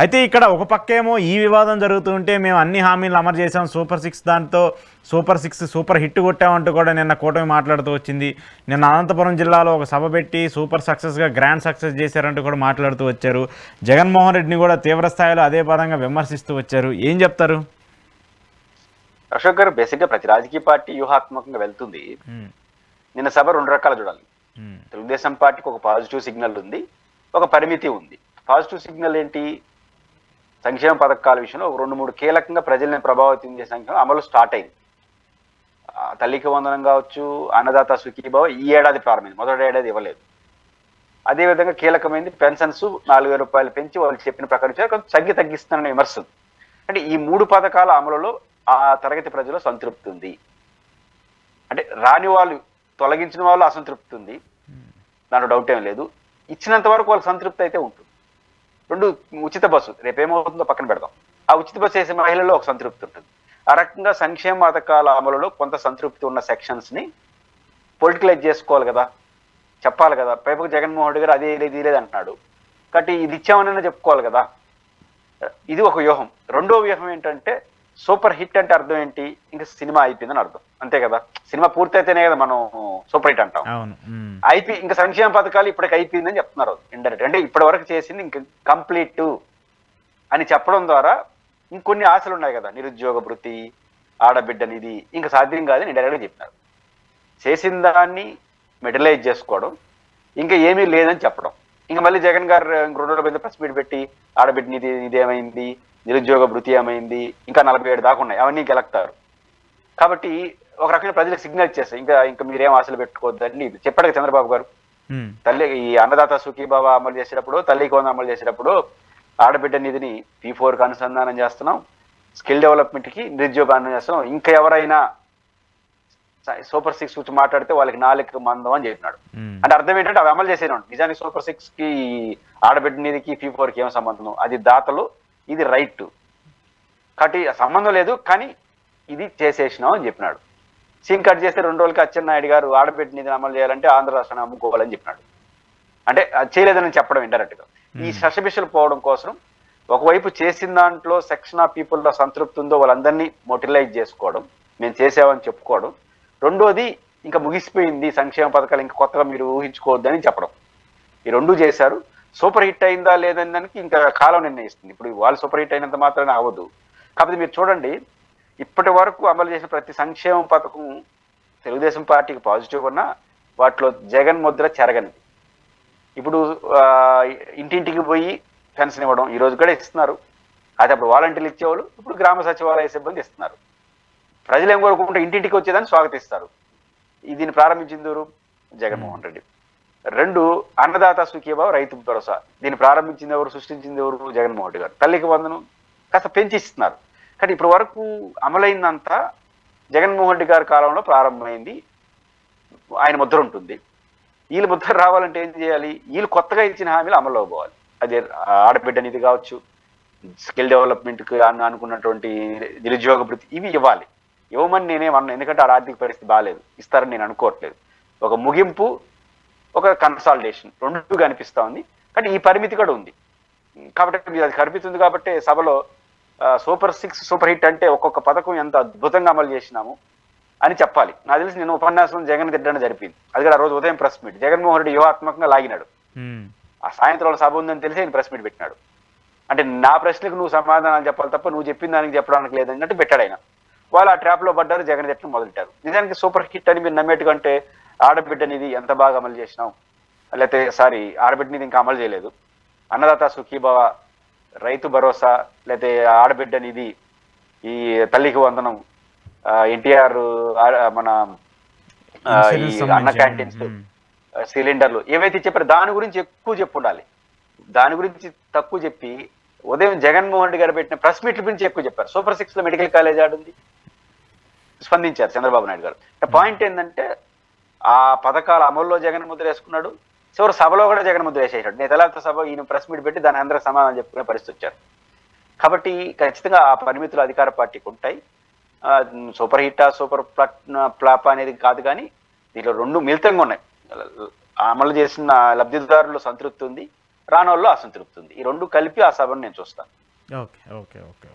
అయితే ఇక్కడ ఒక పక్కేమో ఈ వివాదం జరుగుతుంటే మేము అన్ని హామీలు అమలు చేసాం, సూపర్ 6 దాంతో సూపర్ హిట్ కొట్టామంటూ కూడా నిన్న కూటమి మాట్లాడుతూ వచ్చింది. నిన్న అనంతపురం జిల్లాలో ఒక సభ పెట్టి సూపర్ సక్సెస్గా గ్రాండ్ సక్సెస్ చేశారంటూ కూడా మాట్లాడుతూ వచ్చారు. జగన్మోహన్ రెడ్డిని కూడా తీవ్ర స్థాయిలో అదే పదంగా విమర్శిస్తూ వచ్చారు. ఏం చెప్తారు? అశోక్ గారు, బేసిక్గా ప్రతి రాజకీయ పార్టీ వ్యూహాత్మకంగా వెళ్తుంది. నిన్న సభ రెండు రకాలు చూడాలి. తెలుగుదేశం పార్టీకి ఒక పాజిటివ్ సిగ్నల్ ఉంది, ఒక పరిమితి ఉంది. పాజిటివ్ సిగ్నల్ ఏంటి? సంక్షేమ పథకాల విషయంలో ఒక 2-3 కీలకంగా ప్రజల్ని ప్రభావితం చేసే సంఖ్యలో అమలు స్టార్ట్ అయింది. తల్లికి వందనం కావచ్చు, అన్నదాత సుఖీభావ ఈ ఏడాది ప్రారంభమైంది, మొదటి ఏడాది ఇవ్వలేదు. అదేవిధంగా కీలకమైంది పెన్షన్స్ 4,000 రూపాయలు పెంచి వాళ్ళు చెప్పిన ప్రకారం కొంచెం తగ్గిస్తానని విమర్శ. అంటే ఈ 3 పథకాల అమలులో ఆ తరగతి ప్రజలు సంతృప్తి ఉంది. అంటే రాని వాళ్ళు, తొలగించిన వాళ్ళు అసంతృప్తి ఉంది, దాంట్లో డౌట్ ఏం లేదు. ఇచ్చినంత వరకు వాళ్ళకి సంతృప్తి అయితే ఉంటుంది. 2 ఉచిత బస్సు, రేపేమవుతుందో పక్కన పెడదాం. ఆ ఉచిత బస్సు వేసే మహిళల్లో ఒక సంతృప్తి ఉంటుంది. ఆ రకంగా సంక్షేమ పథకాల అమలులో కొంత సంతృప్తి ఉన్న సెక్షన్స్ని పొలిటికలైజ్ చేసుకోవాలి కదా, చెప్పాలి కదా. పైపకు జగన్మోహన్ రెడ్డి గారు అదే లేదు ఇది అంటున్నాడు కాబట్టి ఇది ఇచ్చామని చెప్పుకోవాలి కదా. ఇది ఒక వ్యూహం. రెండో వ్యూహం ఏంటంటే సూపర్ హిట్ అంటే అర్థం ఏంటి? ఇంకా సినిమా అయిపోయిందని అర్థం, అంతే కదా. సినిమా పూర్తయితేనే కదా మనం సూపర్ హిట్ అంటాం. ఇంకా సంక్షేమ పథకాలు ఇప్పటికి అయిపోయిందని చెప్తున్నారు ఇండైరెక్ట్. అంటే ఇప్పటి వరకు చేసింది ఇంకా కంప్లీట్ అని చెప్పడం ద్వారా ఇంకొన్ని ఆశలు ఉన్నాయి కదా, నిరుద్యోగ భృతి, ఆడబిడ్డ నిధి ఇంకా సాధ్యం కాదని ఇండైరెక్ట్గా చెప్పినారు. చేసిన దాన్ని మెటలైజ్ చేసుకోవడం, ఇంకా ఏమీ లేదని చెప్పడం. ఇంకా మళ్ళీ జగన్ గారు 2 రోజుల మీద ప్రెస్ మీట్ పెట్టి ఆడబిడ్డ నిధి ఏమైంది, నిరుద్యోగ భృతి ఏమైంది, ఇంకా 47 దాకా ఉన్నాయి, అవన్నీ గెలుస్తారు. కాబట్టి ఒక రకమైన ప్రజలకు సిగ్నల్ ఇచ్చేస్తాయి, ఇంకా మీరేం ఆశలు పెట్టుకోవద్దని చెప్పాడు చంద్రబాబు గారు. తల్లి ఈ అన్నదాత సుఖీభావ అమలు చేసేటప్పుడు, తల్లికి వందనం అమలు చేసేటప్పుడు ఆడబిడ్డ నిధిని P4కి అనుసంధానం చేస్తున్నాం, స్కిల్ డెవలప్మెంట్కి నిరుద్యోగాన్ని చేస్తున్నాం. ఇంకా ఎవరైనా సూపర్ 6 గురించి మాట్లాడితే వాళ్ళకి 4 మందం అని చెప్పినాడు. అంటే అర్థం ఏంటంటే అవి అమలు చేసేనాడు. నిజానికి సూపర్ 6కి ఆడబిడ్డ నిధికి P4కి ఏం సంబంధం? అది దాతలు, ఇది రైట్ కాబట్టి సంబంధం లేదు, కానీ ఇది చేసేసినాం అని చెప్పినాడు. సీన్ కట్ చేస్తే 2 రోజులకి అచ్చెన్నాయుడు గారు ఆడబిడ్డ నిధిని అమలు చేయాలంటే ఆంధ్ర రాష్ట్రాన్ని అమ్ముకోవాలని చెప్పినాడు. అంటే అది చేయలేదని చెప్పడం ఇండైరెక్ట్గా. ఈ శశబిషలు పోవడం కోసం ఒకవైపు చేసిన దాంట్లో సెక్షన్ ఆఫ్ పీపుల్లో సంతృప్తి ఉందో వాళ్ళందరినీ మోటిలైజ్ చేసుకోవడం, మేము చేసామని చెప్పుకోవడం. రెండోది ఇంకా ముగిసిపోయింది సంక్షేమ పథకాలు, ఇంకా కొత్తగా మీరు ఊహించుకోవద్దని చెప్పడం. ఈ 2 చేశారు. సూపర్ హిట్ అయిందా లేదని దానికి ఇంకా కాలం నిర్ణయిస్తుంది. ఇప్పుడు వాళ్ళు సూపర్ హిట్ అయినంత మాత్రమే అవ్వదు. కాకపోతే మీరు చూడండి, ఇప్పటి వరకు అమలు చేసిన ప్రతి సంక్షేమ పథకం తెలుగుదేశం పార్టీకి పాజిటివ్ ఉన్నా వాటిలో జగన్ ముద్ర చెరగనిది. ఇప్పుడు ఇంటింటికి పోయి పెన్షన్ ఇవ్వడం ఈ రోజు కూడా ఇస్తున్నారు. అది అప్పుడు వాలంటీర్లు ఇచ్చేవాళ్ళు, ఇప్పుడు గ్రామ సచివాలయ సిబ్బంది ఇస్తున్నారు. ప్రజలు ఏం కోరుకుంటే ఇంటింటికి వచ్చేదాన్ని స్వాగతిస్తారు. దీన్ని ప్రారంభించింది ఎవరు? జగన్మోహన్ రెడ్డి. 2 అన్నదాత సుఖీభావ రైతు భరోసా, దీన్ని ప్రారంభించింది ఎవరు, సృష్టించింది ఎవరు? జగన్మోహన్ రెడ్డి గారు. తల్లికి వందనం కాస్త పెంచిస్తున్నారు. కానీ ఇప్పటి వరకు అమలైందంతా జగన్మోహన్ రెడ్డి గారి కాలంలో ప్రారంభమైంది, ఆయన ముద్ర ఉంటుంది. వీళ్ళు ముద్ర రావాలంటే ఏం చేయాలి? వీళ్ళు కొత్తగా ఇచ్చిన హామీలు అమలు పోవాలి. అదే ఆడబిడ్డ నిధి కావచ్చు, స్కిల్ డెవలప్మెంట్కి అనుకున్నటువంటి నిరుద్యోగ భృతి, ఇవి ఇవ్వాలి. ఇవ్వమని నేనేమన్నా, ఎందుకంటే ఆ ఆర్థిక పరిస్థితి బాగాలేదు, ఇస్తారని నేను అనుకోవట్లేదు. ఒక ముగింపు, ఒక కన్సాలిడేషన్ 2 కనిపిస్తూ ఉంది. కానీ ఈ పరిమితి కూడా ఉంది కాబట్టి అది కనిపిస్తుంది. కాబట్టి సభలో సూపర్ 6 సూపర్ హిట్ అంటే ఒక్కొక్క పథకం ఎంత అద్భుతంగా అమలు చేసినాము అని చెప్పాలి. నాకు తెలిసి నేను ఉపన్యాసం జగన్ తిట్టడం జరిపింది. అది కూడా ఆ రోజు ఉదయం ప్రెస్ మీట్ జగన్మోహన్ రెడ్డి వ్యూహాత్మకంగా లాగినాడు. ఆ సాయంత్రం సభ ఉందని తెలిసి ఆయన ప్రెస్ మీట్ పెట్టినాడు. అంటే నా ప్రశ్నకు నువ్వు సమాధానాలు చెప్పాలి తప్ప నువ్వు చెప్పిన దానికి చెప్పడానికి లేదన్నట్టు పెట్టాడు ఆయన. వాళ్ళు ఆ ట్రాప్లో పడ్డారు, జగన్ తిట్టడం మొదలెట్టారు. నిజానికి సూపర్ హిట్ అని మీరు నమ్మేట్టుకంటే ఆడబిడ్డ నిధి ఎంత బాగా అమలు చేసినావు, లేకపోతే ఆడబిడ్డ నిధి ఇంకా అమలు చేయలేదు, అన్నదాత సుఖీభావ, రైతు భరోసా, లేకపోతే ఆడబిడ్డ నిధి, ఈ తల్లికి వందనం, ఎన్టీఆర్ మన ఈ అన్న క్యాంటీన్స్, సిలిండర్లు ఏవైతే చెప్పారో దాని గురించి ఎక్కువ చెప్పు ఉండాలి. దాని గురించి తక్కువ చెప్పి ఉదయం జగన్మోహన్ రెడ్డి గారు పెట్టిన ప్రెస్ మీట్ల గురించి ఎక్కువ చెప్పారు. సూపర్ 6లో మెడికల్ కాలేజ్ ఆడుంది, స్పందించారు చంద్రబాబు నాయుడు గారు. పాయింట్ ఏంటంటే ఆ పథకాల అమల్లో జగన్ ముద్ర వేసుకున్నాడు, చివరి సభలో కూడా జగన్ ముద్ర వేసేసాడు. నేను తెలంగాణ సభ ఈయన ప్రెస్ మీట్ పెట్టి దాని అందరూ సమాధానం చెప్పుకునే పరిస్థితి వచ్చారు. కాబట్టి ఖచ్చితంగా ఆ పరిమితులు అధికార పార్టీకి ఉంటాయి. సూపర్ హిట్టా సూపర్ ఫ్లాప్ అనేది కాదు, కానీ దీంట్లో 2 మిళితంగా ఉన్నాయి. అమలు చేసిన లబ్ధిదారులు సంతృప్తి ఉంది, రానోళ్ళు అసంతృప్తి ఉంది. ఈ రెండు కలిపి ఆ సభను నేను చూస్తాను. Okay okay okay